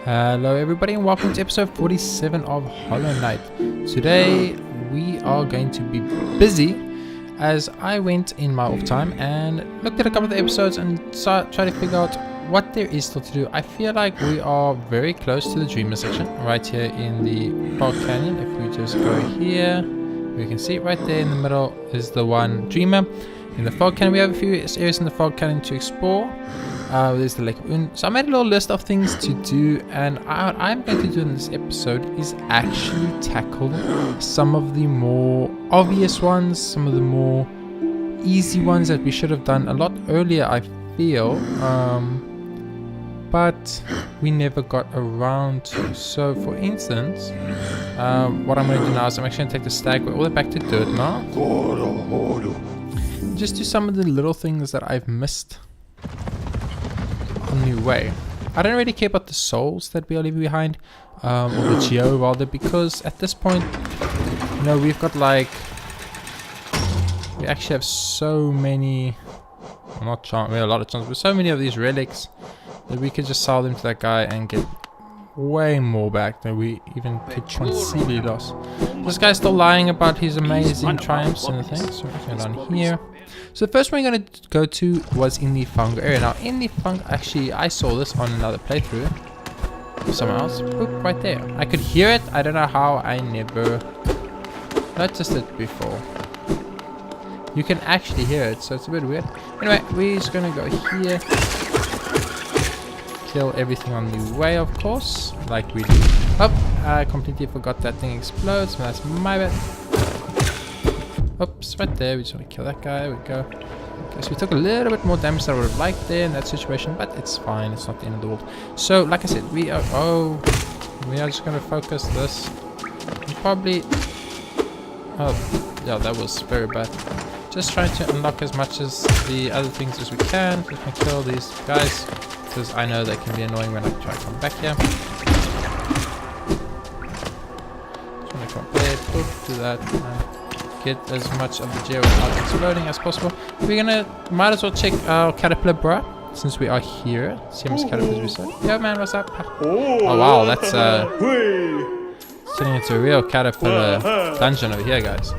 Hello everybody and welcome to episode 47 of Hollow Knight. Today we are going to be busy as I went in my off time and looked at a couple of the episodes and tried to figure out what there is still to do. I feel like we are very close to the Dreamer section right here in the Fog Canyon. If we just go here, we can see right there in the middle is the one Dreamer. In the Fog Canyon we have a few areas in the Fog Canyon to explore. There's the Lake of Un. So I made a little list of things to do, and what I'm going to do in this episode is actually tackle some of the more obvious ones, some of the more easy ones that we should have done a lot earlier, I feel, but we never got around to. So for instance, what I'm going to do now is I'm actually going to take the stag all the way back to dirt now. Just do some of the little things that I've missed on the way. I don't really care about the souls that we are leaving behind, or the geo rather, because at this point, you know, we've got like, we actually have so many, well, not chance, we have a lot of chance, but so many of these relics that we could just sell them to that guy and get way more back than we even could conceivably lost. This guy's still lying about his amazing triumphs and the things, so we're going down here. So the first one we're going to go to was in the fungal area. Now in the fungal, actually I saw this on another playthrough of someone else. Boop, right there. I could hear it. I don't know how I never noticed it before. You can actually hear it, so it's a bit weird. Anyway, we're just going to go here. Kill everything on the way, of course, like we do. Oh, I completely forgot that thing explodes. That's my bad. Oops, right there. We just want to kill that guy. There we go. Okay, so we took a little bit more damage than I would have liked there in that situation, but it's fine. It's not the end of the world. So, like I said, we are just going to focus this. And probably. Oh, yeah, that was very bad. Just trying to unlock as much as the other things as we can. We can kill these guys, because I know they can be annoying when I try to come back here. Just want to come there, do that, and get as much of the geo without exploding as possible. Might as well check our caterpillar bra, since we are here. See how much caterpillars we saw. Yo man, what's up? Oh wow, that's turning into a real caterpillar dungeon over here, guys.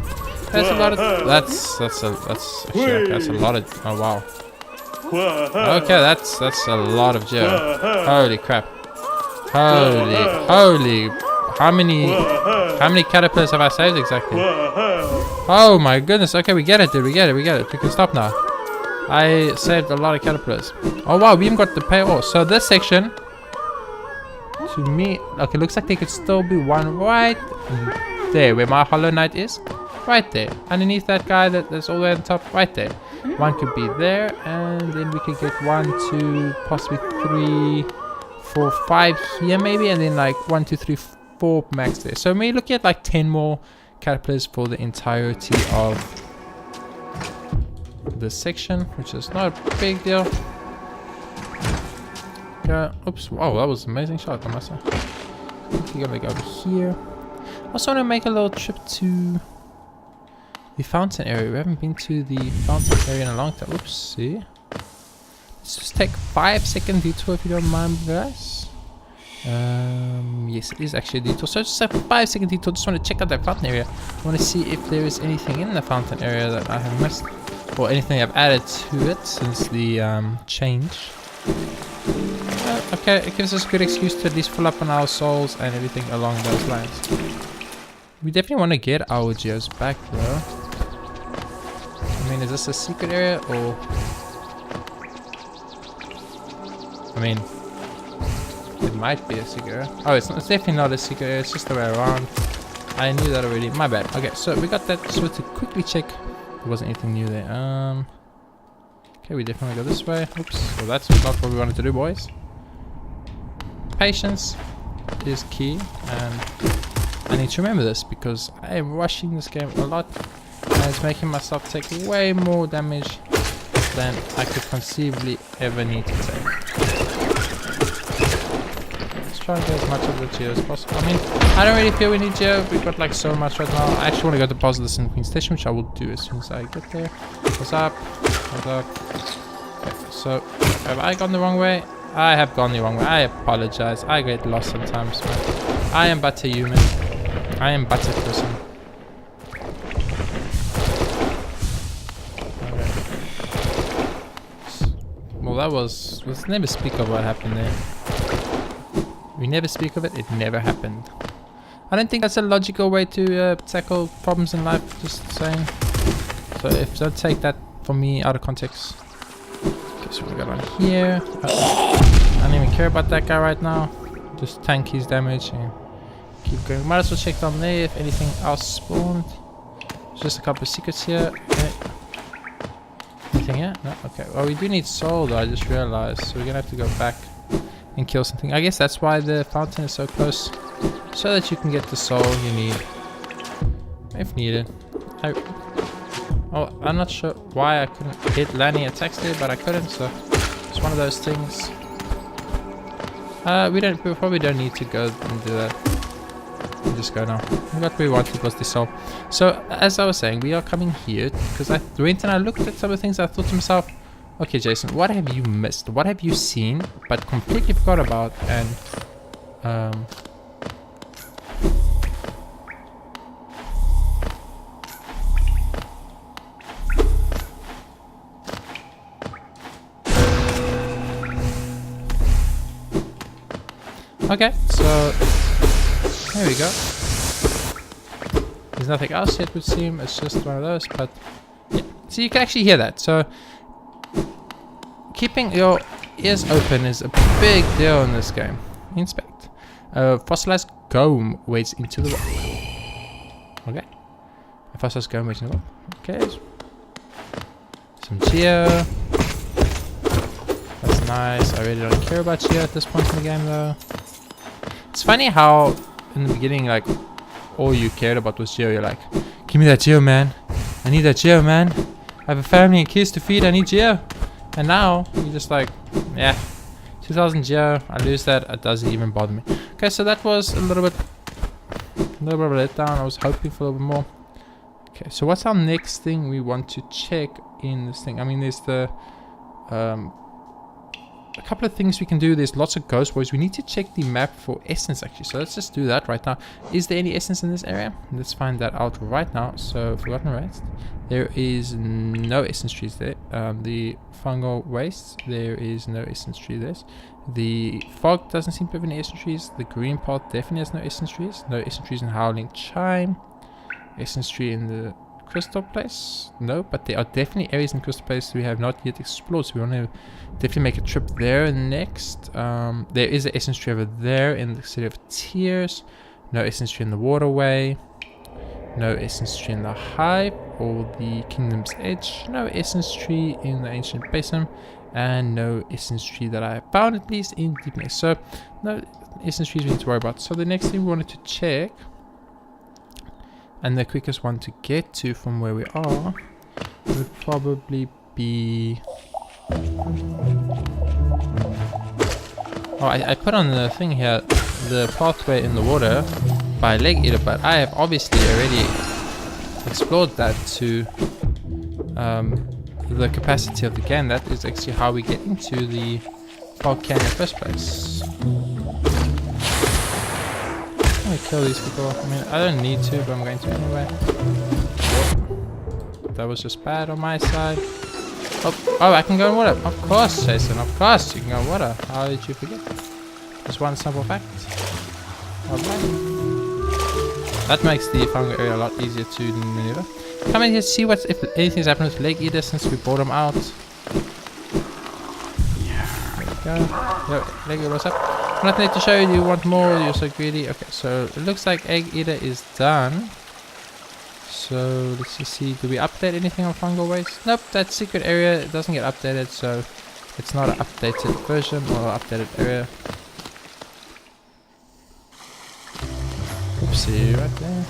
That's a lot of, that's a lot of, oh wow. Okay, that's a lot of geo. Holy crap. Holy, how many caterpillars have I saved exactly? Oh my goodness. Okay, we get it, dude. We get it. We can stop now. I saved a lot of caterpillars. Oh wow, we even got the payoff. So this section, to me, okay, looks like there could still be one right there where my Hollow Knight is. Right there. Underneath that guy that's all the way on top. Right there. One could be there, and then we could get 1, 2, possibly 3, 4, 5 here maybe, and then like 1, 2, 3, 4 max there. So we're looking at like 10 more caterpillars for the entirety of this section, which is not a big deal. Oops, wow, that was an amazing shot, I must say. We're gonna go over here. I also want to make a little trip to the fountain area. We haven't been to the fountain area in a long time. Oops, see. Let's just take 5-second detour if you don't mind, guys. Yes, it is actually a detour. So just a 5-second detour. Just want to check out that fountain area. I want to see if there is anything in the fountain area that I have missed, or anything I've added to it since the change. Okay, it gives us a good excuse to at least fill up on our souls and everything along those lines. We definitely want to get our geos back though. I mean, is this a secret area or? I mean, it might be a secret area. Oh, it's definitely not a secret area. It's just the way around. I knew that already. My bad. Okay, so we got that. So to quickly check, there wasn't anything new there. Okay, we definitely go this way. Oops. So that's not what we wanted to do, boys. Patience is key, and I need to remember this because I am rushing this game a lot. And it's making myself take way more damage than I could conceivably ever need to take. Let's try and get as much of the geo as possible. I mean, I don't really feel we need geo. We've got like so much right now. I actually want to go deposit this in Queen Station, which I will do as soon as I get there. What's up? What's up? Okay, so have I gone the wrong way? I have gone the wrong way. I apologize. I get lost sometimes, man. I am but a human. I am but a person. Okay. Well, that was... Let's never speak of what happened there. We never speak of it. It never happened. I don't think that's a logical way to tackle problems in life. Just saying. So if don't take that from me out of context. Okay, so we got on here. I don't even care about that guy right now. Just tank his damage and keep going. Might as well check down there if anything else spawned. There's just a couple of secrets here. Okay. Anything here? No? Okay. Well, we do need soul though, I just realized. So we're gonna have to go back and kill something. I guess that's why the fountain is so close. So that you can get the soul you need. If needed. Oh, I'm not sure why I couldn't hit landing attacks there, but I couldn't, so it's one of those things. We probably don't need to go and do that. We'll just go now. What we wanted was the soul. So as I was saying, we are coming here because I went and I looked at some of the things. I thought to myself, okay, Jason, what have you missed? What have you seen but completely forgot about? And okay, so there we go. There's nothing else yet, would seem. It's just one of those, but yeah. So you can actually hear that. So keeping your ears open is a big deal in this game. Inspect. Fossilized gome waits into the rock. Okay. A fossilized gome waits in the rock. Okay. Some geo. That's nice. I really don't care about geo at this point in the game, though. It's funny how in the beginning, like, all you cared about was geo. You're like, give me that geo, man. I need that geo, man. I have a family and kids to feed. I need geo. And now you're just like, yeah, 2000 geo. I lose that. It doesn't even bother me. Okay, so that was a little bit of a letdown. I was hoping for a little bit more. Okay, so what's our next thing we want to check in this thing? I mean, there's the a couple of things we can do. There's lots of ghost boys. We need to check the map for essence actually, so let's just do that right now. Is there any essence in this area? Let's find that out right now. So forgotten rest, there is no essence trees there. The fungal wastes, there is no essence tree there. The fog doesn't seem to have any essence trees. The green path definitely has no essence trees. No essence trees in Howling Chime. Essence tree in the crystal place, no, but there are definitely areas in crystal place we have not yet explored, so we want to definitely make a trip there next. There is an essence tree over there in the City of Tears. No essence tree in the waterway. No essence tree in the Hive or the Kingdom's Edge. No essence tree in the Ancient Basin, and no essence tree that I have found, at least in Deepness. So no essence trees we need to worry about. So the next thing we wanted to check, and the quickest one to get to from where we are, would probably be... Oh, I put on the thing here, the pathway in the water by Leg Eater, but I have obviously already explored that to the capacity of the game. That is actually how we get into the fog canyon in the first place. I'm gonna kill these people. I mean, I don't need to, but I'm going to anyway. Whoa. That was just bad on my side. Oh, I can go in water. Of course, Jason. Of course, you can go in water. How did you forget? Just one simple fact. Alright. That makes the fungal area a lot easier to maneuver. Come in here, see what if anything's happened with Leg Eater since we brought him out. There we go. Yo, Leg Eater, what's up? Nothing to show you. You want more? You're so greedy. Okay, so it looks like Egg Eater is done. So let's just see. Do we update anything on fungal waste? Nope. That secret area doesn't get updated, so it's not an updated version or updated area. Oopsie, right there.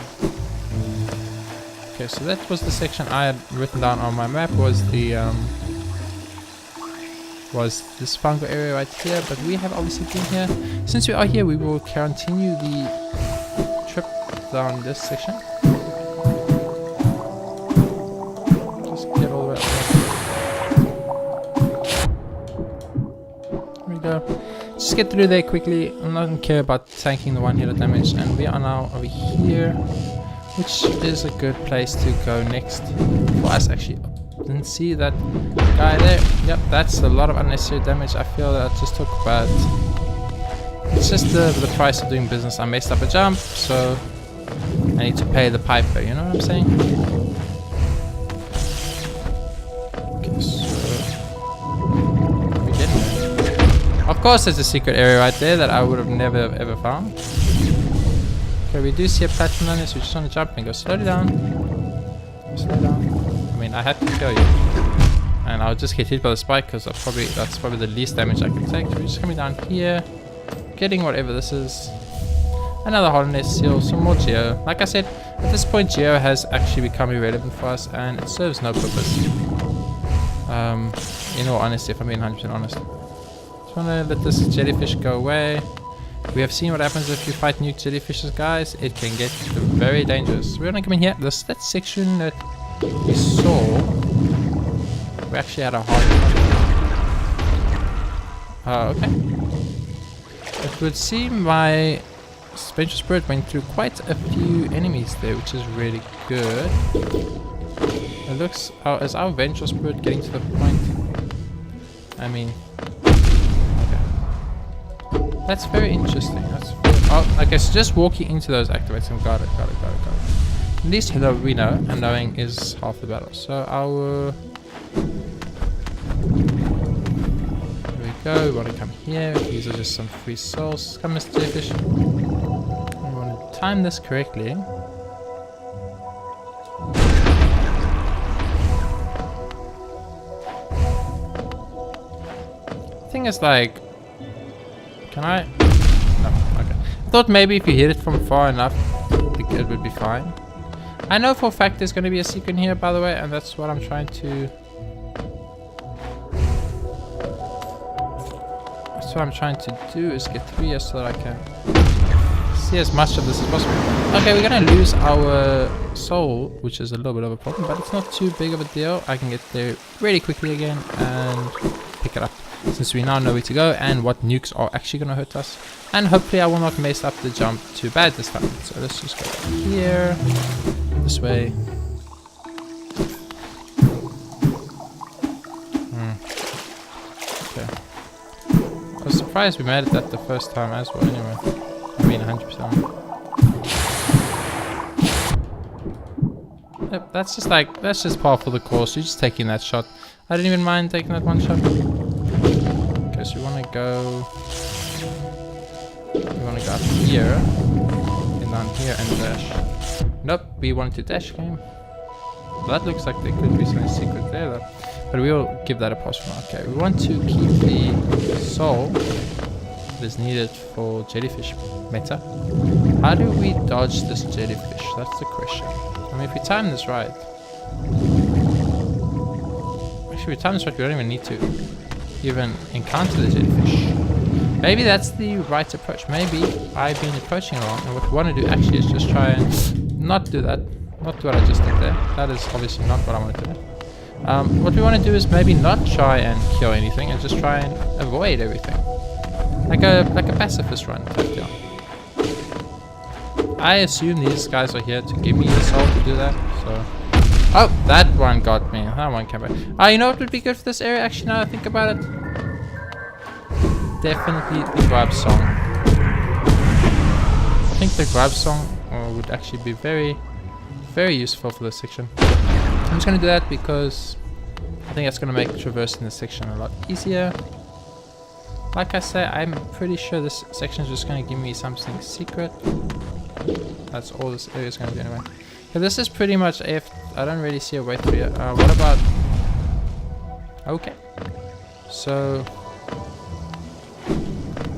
Okay, so that was the section I had written down on my map. Was this fungal area right here, but we have obviously been here. Since we are here, we will continue the trip down this section. Just get all the way up there. There we go. get through there quickly. I don't care about tanking the 1 hit of damage. And we are now over here, which is a good place to go next for us. Actually, didn't see that guy there. Yep, that's a lot of unnecessary damage. I feel that I just took, but it's just the price of doing business. I messed up a jump, so I need to pay the piper. You know what I'm saying? Okay, so we get it. Of course, there's a secret area right there that I would have never ever found. Okay, we do see a platinum on this. We just want to jump and go slowly down. Slow down. I mean, I had to kill you, and I'll just get hit by the spike because that's probably the least damage I can take. So we're just coming down here, getting whatever this is. Another holonet seal, some more geo. Like I said, at this point, geo has actually become irrelevant for us, and it serves no purpose. In all honesty, if I'm being 100% honest. Just want to let this jellyfish go away. We have seen what happens if you fight nuke jellyfishes, guys. It can get very dangerous. We're gonna come in here. That section that we saw, we actually had a hard time. Okay. It would seem my Vengeful Spirit went through quite a few enemies there, which is really good. It looks, is our Vengeful Spirit getting to the point? I mean, okay. That's very interesting. Okay, so just walking into those activates them. Got it. At least we know, and knowing is half the battle. So our... Here we go, we want to come here. These are just some free souls. Come, Mr. Jellyfish. We want to time this correctly. The thing is, like... Can I... No, okay. I thought maybe if you hit it from far enough, it would be fine. I know for a fact there's going to be a secret here, by the way, and that's what I'm trying to... That's what I'm trying to do, is get through here so that I can see as much of this as possible. Okay, we're going to lose our soul, which is a little bit of a problem, but it's not too big of a deal. I can get there really quickly again and pick it up, since we now know where to go and what nukes are actually going to hurt us. And hopefully I will not mess up the jump too bad this time. So let's just go here, this way. Okay. I was surprised we made it that the first time as well anyway. I mean 100%. Yep, that's just par for the course. You're just taking that shot. I didn't even mind taking that one shot. Okay, so we want to go up here and down here and dash. Nope, we wanted to dash game. That looks like there could be some secret there though. But we will give that a pass for now. Okay, we want to keep the soul that is needed for jellyfish meta. How do we dodge this jellyfish? That's the question. I mean, if we time this right. Actually, if we time this right, we don't even need to even encounter the jellyfish. Maybe that's the right approach. Maybe I've been approaching wrong, and what we want to do actually is just try and not do that. Not do what I just did there. That is obviously not what I want to do. What we want to do is maybe not try and kill anything and just try and avoid everything. Like a pacifist run type deal. I assume these guys are here to give me the soul to do that, so... Oh, that one got me. That one came back. You know what would be good for this area, actually, now that I think about it? Definitely the grab song. I think the grab song would actually be very, very useful for this section. I'm just going to do that because I think that's going to make traversing this section a lot easier. Like I say, I'm pretty sure this section is just going to give me something secret. That's all this area is going to do anyway. Okay, this is pretty much if I don't really see a way through it. What about... Okay. So...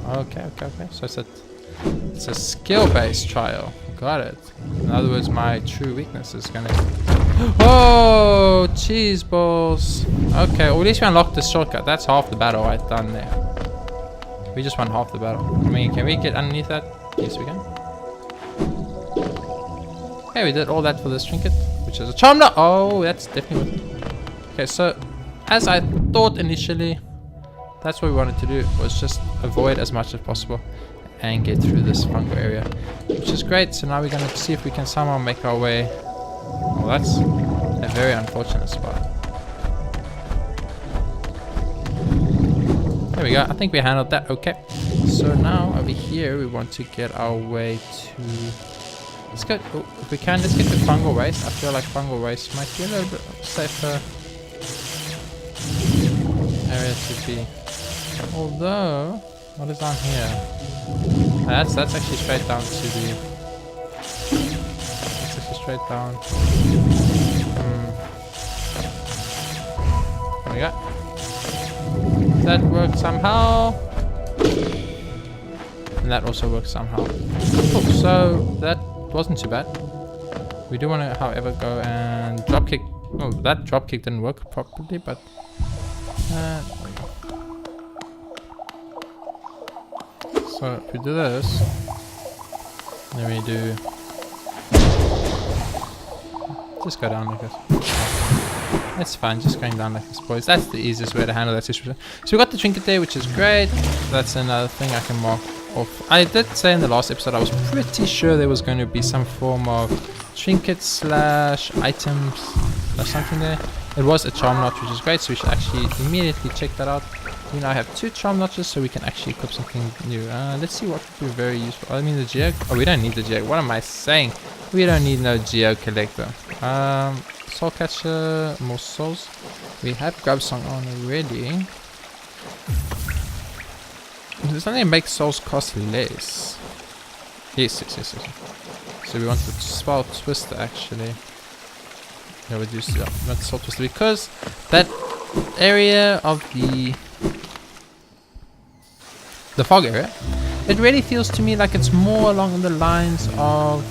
Okay. So it's a skill-based trial. Got it. In other words, my true weakness is gonna... Oh, cheese balls. Okay, well, at least we unlocked the shortcut. That's half the battle right done there. We just won half the battle. I mean, can we get underneath that? Yes, we can. Okay, we did all that for this trinket, which is a charm knot. Oh, that's definitely what... Okay, so as I thought initially, that's what we wanted to do, was just avoid as much as possible and get through this fungal area, which is great. So now we're going to see if we can somehow make our way. Well, that's a very unfortunate spot. There we go. I think we handled that okay. So now over here we want to get our way to... Let's go... Oh, if we can, let's get the fungal waste. I feel like fungal waste might be a little bit safer area to be. Although, what is on here? That's actually straight down to the... That's actually straight down. There we go. That worked somehow. And that also works somehow. Cool, so that wasn't too bad. We do want to, however, go and dropkick. Oh, that dropkick didn't work properly, but... so if we do this, then we do... Just go down like this. That's fine, just going down like this, boys. That's the easiest way to handle that situation. So we got the trinket there, which is great. That's another thing I can mark off. I did say in the last episode I was pretty sure there was going to be some form of trinket slash items or something there. It was a charm notch, which is great, so we should actually immediately check that out. We now have 2 charm notches, so we can actually equip something new. Let's see what would be very useful. I mean the geo... Oh, we don't need the geo. What am I saying? We don't need no geo collector. Soul catcher, more souls. We have grab song on already. There's something that makes souls cost less. Yes. So we want the spell twister actually. Yeah, we do want the soul twister because that area of the fog area, it really feels to me like it's more along the lines of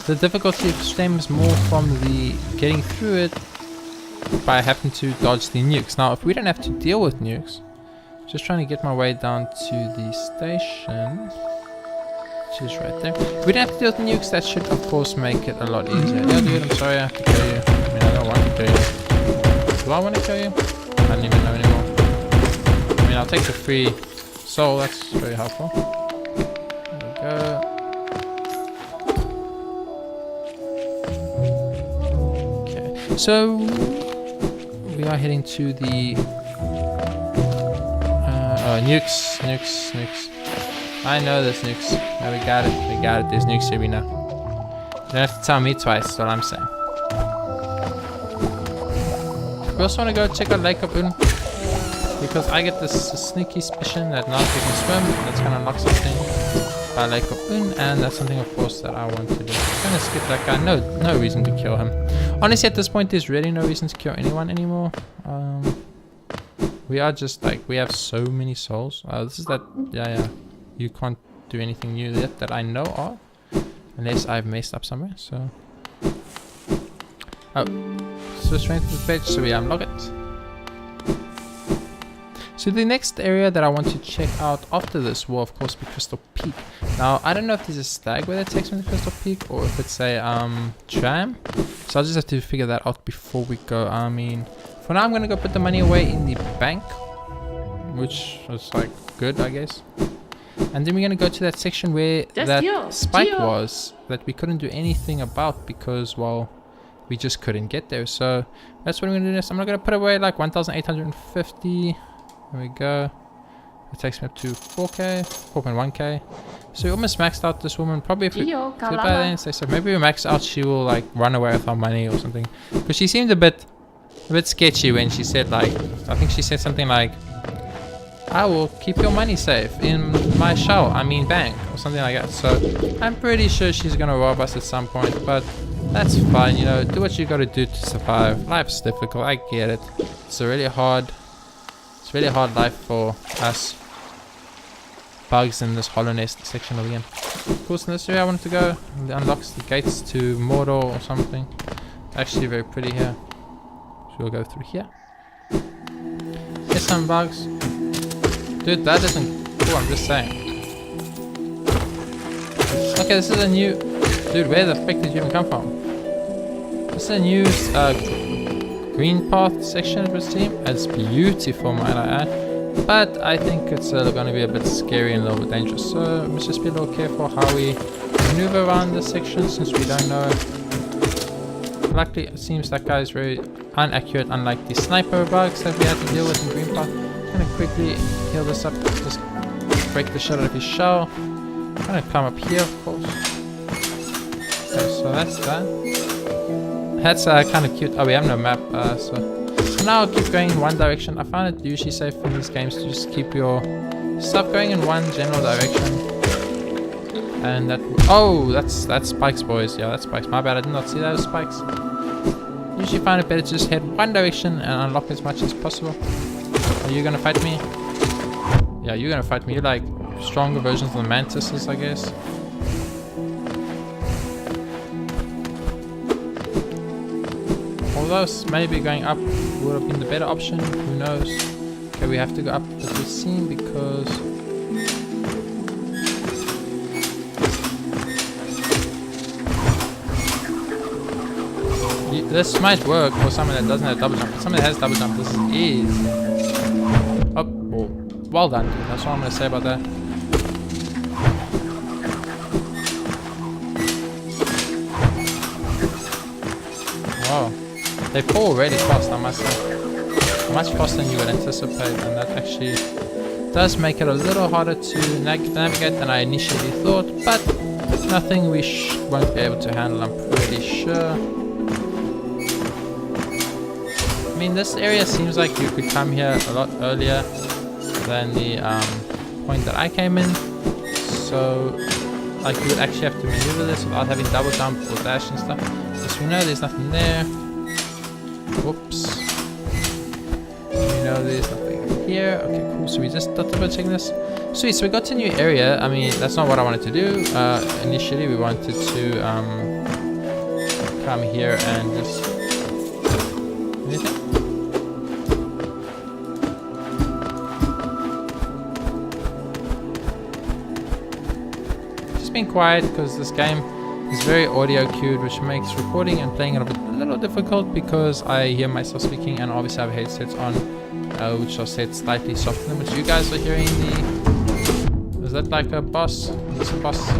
the difficulty stems more from the getting through it by having to dodge the nukes. Now, if we don't have to deal with nukes, just trying to get my way down to the station, which is right there. If we don't have to deal with nukes, that should of course make it a lot easier. Yeah, dude, I'm sorry I have to kill you. I mean, I don't want to kill you. Do I want to kill you? I don't even know anymore. I mean, I'll take the free soul, that's very helpful. There we go. So we are heading to the nukes. I know there's nukes. Yeah, we got it. There's nukes here, we know. You don't have to tell me twice, that's what I'm saying. We also want to go check out Lake of Un, because I get this sneaky suspicion that now we can swim. That's gonna unlock something by Lake of Un, and that's something of course that I want to do. I'm gonna skip that guy. No reason to kill him. Honestly, at this point, there's really no reason to kill anyone anymore. We are just like, we have so many souls. This is that, yeah. You can't do anything new yet that I know of, unless I've messed up somewhere. So, switch strength to the page, so we unlock it. So the next area that I want to check out after this will of course be Crystal Peak. Now I don't know if there's a stag where that takes me to Crystal Peak or if it's a tram. So I'll just have to figure that out before we go. I mean, for now I'm gonna go put the money away in the bank, which is like good, I guess. And then we're gonna go to that section where that spike was that we couldn't do anything about because, well, we just couldn't get there. So that's what I'm gonna do next. I'm not gonna put away like 1,850. There we go. It takes me up to 4k, 4.1k. So we almost maxed out this woman. Probably if we do it by then, say so. Maybe we max out, she will like run away with our money or something. Because she seemed a bit sketchy when she said like, I think she said something like, I will keep your money safe in my shell, I mean bank, or something like that. So I'm pretty sure she's gonna rob us at some point, but that's fine, you know, do what you gotta do to survive. Life's difficult, I get it. It's really hard life for us bugs in this Hollow Nest section of the game. Of course, in this area I wanted to go, it unlocks the gates to Mordor or something. Actually very pretty here. So we'll go through here. There's some bugs. Dude, that isn't cool, I'm just saying. Okay, this is a new... Dude, where the frick did you even come from? This is a new green path section, it would seem. It's beautiful, might I add. But I think it's going to be a bit scary and a little bit dangerous. So let's just be a little careful how we maneuver around this section since we don't know. Luckily, it seems that guy is very inaccurate, unlike the sniper bugs that we had to deal with in Green Park. I'm gonna quickly heal this up, just break the shit out of his shell. I'm gonna climb up here, of course. Okay, so that's that. That's kind of cute. Oh, we have no map, so now I'll keep going in one direction. I find it usually safe in these games to just keep your stuff going in one general direction. And that, oh, that's spikes, boys. Yeah, that's spikes. My bad, I did not see those spikes. Usually find it better to just head one direction and unlock as much as possible. Are you gonna fight me? Yeah, you're gonna fight me. You're like stronger versions of the mantises, I guess. Although maybe going up would have been the better option. Who knows? Okay, we have to go up as we've seen because this might work for someone that doesn't have double jump. But someone that has double jump, this is easy. Oh, well done, dude. That's all I'm gonna say about that. Wow, they fall really fast, I must say. Much faster than you would anticipate, and that actually does make it a little harder to navigate than I initially thought. But nothing we won't be able to handle, I'm pretty sure. I mean, this area seems like you could come here a lot earlier than the point that I came in. So, like, you would actually have to maneuver this without having double jump or dash and stuff. As we know, there's nothing there. Whoops. We know there's nothing here. Okay, cool. So we just double checking this. Sweet. So we got to a new area. I mean, that's not what I wanted to do. Initially, we wanted to come here and just anything. Being quiet because this game is very audio cued, which makes recording and playing it a little difficult because I hear myself speaking and obviously I have headsets on, which are set slightly softer than what you guys are hearing. Is that like a boss? Is this a boss? I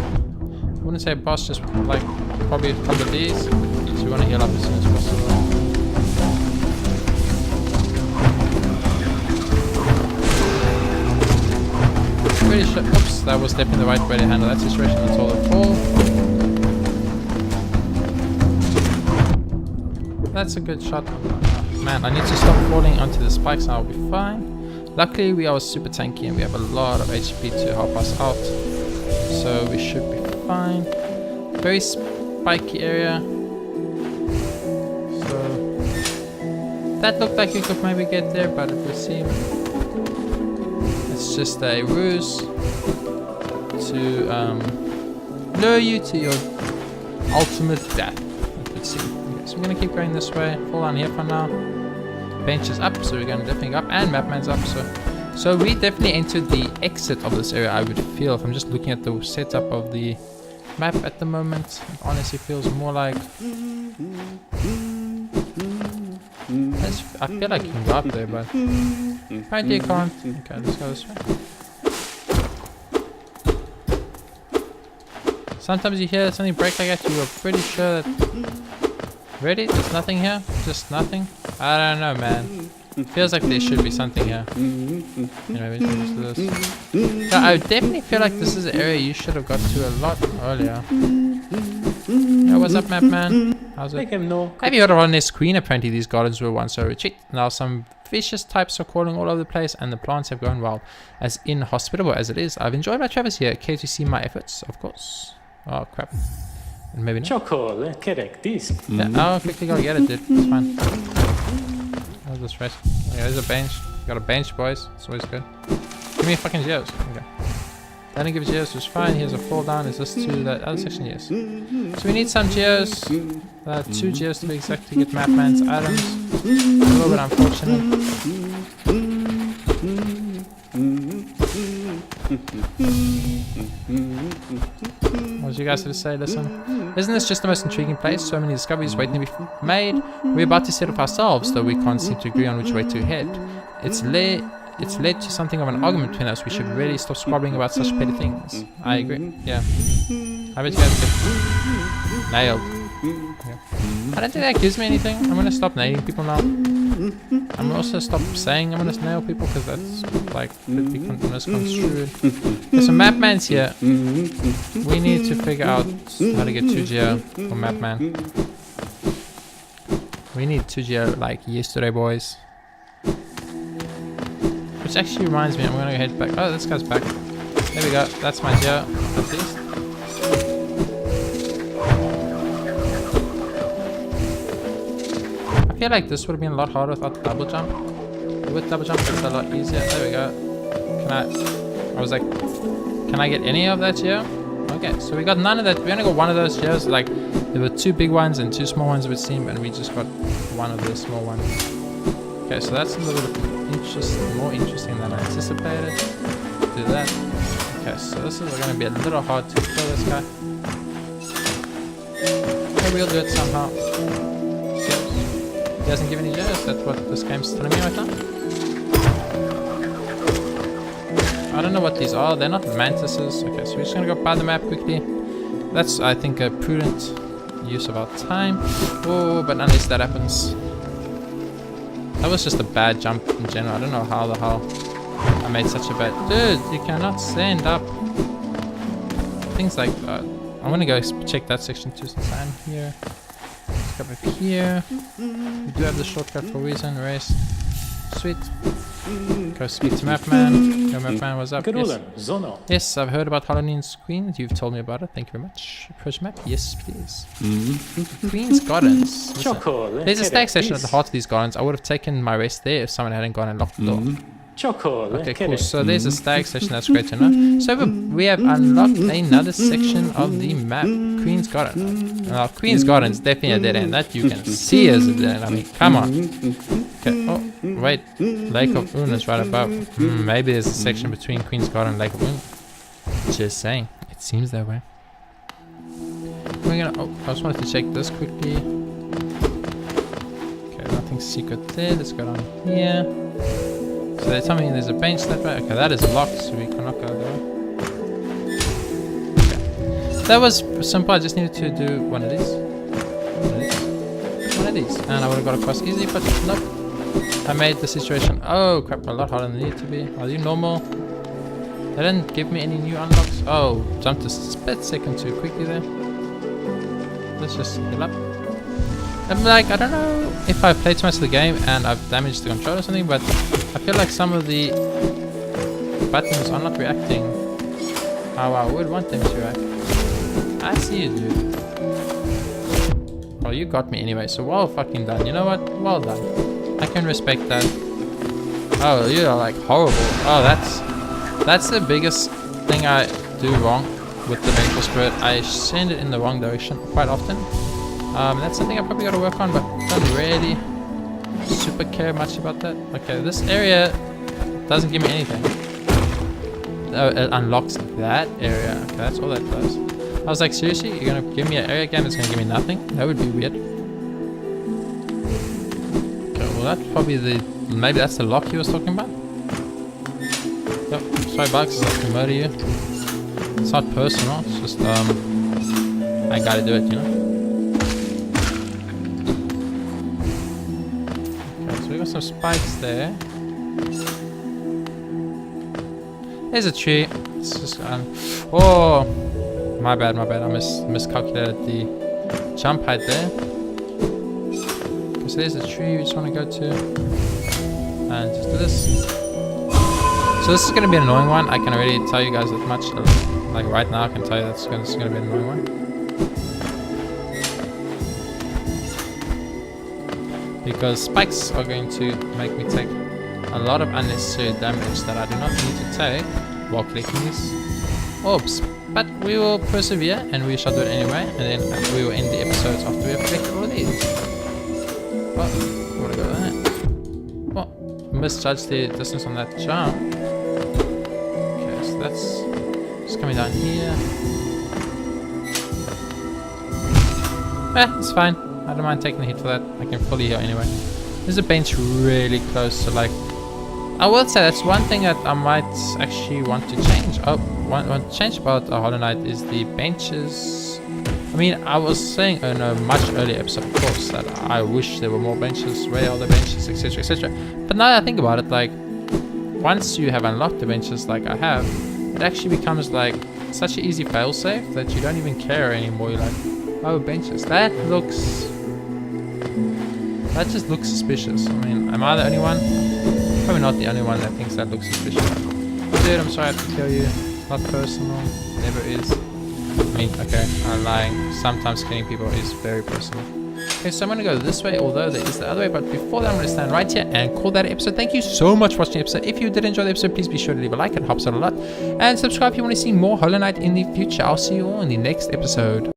wouldn't say a boss, just like probably a couple of these. So we want to heal up as soon as possible. Pretty sure, oops, that was definitely the right way to handle that situation until the fall. That's a good shot. Oh, man, I need to stop falling onto the spikes and I'll be fine. Luckily, we are super tanky and we have a lot of HP to help us out. So we should be fine. Very spiky area. So that looked like you could maybe get there, but it would seem it's just a ruse to lure you to your ultimate death, it would seem. Okay, so we're going to keep going this way. Fall down here for now. Bench is up, so we're going to definitely go up, and Mapman's up. So we definitely entered the exit of this area, I would feel, if I'm just looking at the setup of the map at the moment. It honestly feels more like... I feel like you can go up there, but apparently you can't. Okay, let's go this way. Sometimes you hear something break like that, you are pretty sure that... Ready? There's nothing here? Just nothing? I don't know, man. Feels like there should be something here. You know, this. No, I definitely feel like this is an area you should have got to a lot earlier. Yo, what's up, map man? How's it? Have you heard of on this screen? Apparently these gardens were once a retreat. Now some vicious types are crawling all over the place and the plants have gone wild. As inhospitable as it is, I've enjoyed my travels here. Care to see my efforts? Of course. Oh crap. And maybe not. Chocolate, correct this. Yeah, oh, quickly gotta get it, dude. It's fine. How's this race? Okay, there's a bench. Got a bench, boys. It's always good. Give me fucking geos. Okay. That didn't give geos, which is fine. Here's a fall down. Is this to that other section? Yes. So we need some geos. 2 geos to be exact to get Mapman's items. A little bit unfortunate. What was you guys going to say? Listen, isn't this just the most intriguing place? So many discoveries waiting to be made. We're about to set up ourselves, though we can't seem to agree on which way to head. It's it's led to something of an argument between us. We should really stop squabbling about such petty things. I agree. Yeah. I bet you guys get nailed. Yeah. I don't think that gives me anything. I'm gonna stop nailing people now. I'm gonna also stop saying I'm gonna nail people because that's like could be misconstrued. Okay, so Mapman's here. We need to figure out how to get 2GO for Mapman. We need 2GO like yesterday, boys. Which actually reminds me, I'm gonna head back. Oh, this guy's back. There we go. That's my Geo, at least. I feel like this would have been a lot harder without the double jump. With double jump, it's a lot easier. There we go. I was like, can I get any of that Geo? Okay, so we got none of that. We only got one of those Geos. Like, there were 2 big ones and 2 small ones, it would seem, and we just got one of the small ones. Okay, so that's a little bit more interesting than I anticipated. Do that. Okay, so this is going to be a little hard to kill this guy. Okay, we'll do it somehow. He doesn't give any Geos. That's what this game's telling me right now. I don't know what these are. They're not mantises. Okay, so we're just going to go by the map quickly. That's, I think, a prudent use of our time. Oh, but unless that happens. That was just a bad jump in general. I don't know how the hell I made such a bad... Dude, you cannot stand up. Things like that. I'm gonna go check that section too since I'm here. Let's go up here. We do have the shortcut for a reason. Race. Sweet. Go speak to Mapman. Yo, Mapman, what's up? Yes. Yes, I've heard about Halloween's Queen. You've told me about it. Thank you very much. Approach map? Yes, please. Queen's Gardens. Listen, there's a stag station at the heart of these gardens. I would have taken my rest there if someone hadn't gone and locked the door. Okay, cool. So there's a stag section. That's great to know. So we have unlocked another section of the map. Queen's Garden. Now, Queen's Garden is definitely a dead end. That you can see as a dead end. I mean, come on. Okay. Oh, wait. Lake of Un is right above. Maybe there's a section between Queen's Garden and Lake of Un. Just saying. It seems that way. We're gonna. Oh, I just wanted to check this quickly. Okay, nothing secret there. Let's go down here. So they're telling me there's a bench that way. Okay, that is locked, so we cannot go there. Okay. That was simple. I just needed to do one of these. One of these. And I would have got across easy, but nope. I made the situation, oh crap, a lot harder than it needed to be. Are you normal? They didn't give me any new unlocks. Oh, jumped a split second too quickly there. Let's just heal up. I'm like, I don't know if I've played too much of the game and I've damaged the controller or something, but I feel like some of the buttons are not reacting how I would want them to react. I see you, dude. Well, you got me anyway, so well fucking done. You know what? Well done. I can respect that. Oh, you are like horrible. Oh, that's the biggest thing I do wrong with the mental spirit. I send it in the wrong direction quite often. That's something I probably got to work on, but don't really super care much about that. Okay, this area doesn't give me anything. It unlocks that area. Okay, that's all that does. I was like, seriously, you're gonna give me an area again that's gonna give me nothing? That would be weird. Okay, well that's probably maybe that's the lock he was talking about. Yep, sorry Bugs, I can murder you. It's not personal, it's just I gotta do it, you know. We got some spikes there. There's a tree. It's just oh, my bad. I miscalculated the jump height there. Okay, so there's a tree we just want to go to, and just do this. So this is going to be an annoying one. I can already tell you guys that much. Like right now, I can tell you this is going to be an annoying one. Because spikes are going to make me take a lot of unnecessary damage that I do not need to take while collecting these orbs. But we will persevere and we shall do it anyway, and then we will end the episodes after we have collected all of these. Well, I want to go there. Well, misjudged the distance on that jump. Okay, so that's just coming down here. It's fine. I don't mind taking the hit for that. I can fully heal anyway. There's a bench really close to like I will say that's one thing that I might actually want to change. Want to change about Hollow Knight is the benches. I mean, I was saying in a much earlier episode, of course, that I wish there were more benches. Where are the benches, etc., etc. But now that I think about it, like, once you have unlocked the benches like I have, it actually becomes like such an easy failsafe that you don't even care anymore. You're like, oh, benches. That just looks suspicious. I mean, am I the only one? Probably not the only one that thinks that looks suspicious. Dude, I'm sorry I have to kill you. Not personal. Never is. I mean, okay, I'm lying. Sometimes killing people is very personal. Okay, so I'm gonna go this way, although there is the other way, but before that I'm gonna stand right here and call that episode. Thank you so much for watching the episode. If you did enjoy the episode, please be sure to leave a like, it helps out a lot. And subscribe if you want to see more Hollow Knight in the future. I'll see you all in the next episode.